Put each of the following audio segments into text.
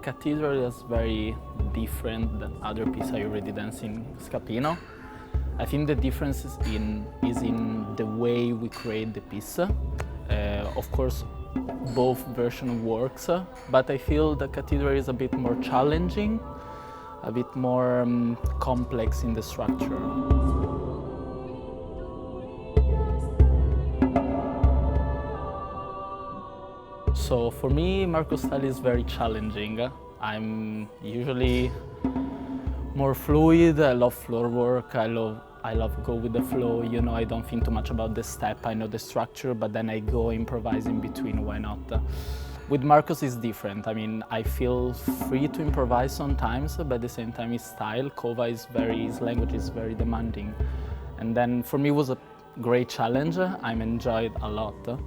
Cathedral is very different than other pieces I already danced in Scapino. I think the difference is in the way we create the piece. Of course, both version works, but I feel the Cathedral is a bit more challenging, a bit more complex in the structure. So for me, Marco's style is very challenging. I'm usually more fluid. I love floor work. I love go with the flow. You know, I don't think too much about the step. I know the structure, but then I go improvise in between. Why not? With Marcos it's different. I mean, I feel free to improvise sometimes, but at the same time his style, Kova his language is very demanding. And then for me it was a great challenge. I enjoyed a lot.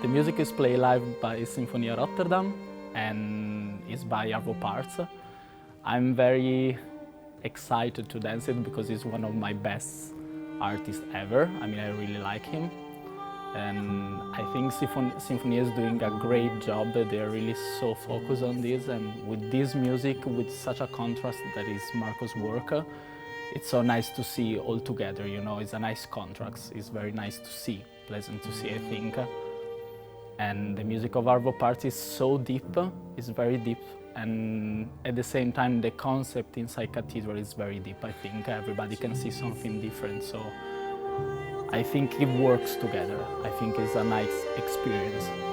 The music is played live by Sinfonia Rotterdam and is by Arvo Parts. I'm very excited to dance it because he's one of my best artists ever. I mean, I really like him. And I think Sinfonia is doing a great job. They're really so focused on this, and with this music, with such a contrast that is Marco's work, it's so nice to see all together, you know, it's a nice contrast. It's very nice to see, pleasant to see, I think. And the music of Arvo Parts is so deep, it's very deep, and at the same time the concept inside Cathedral is very deep. I think everybody can see something different, so I think it works together. I think it's a nice experience.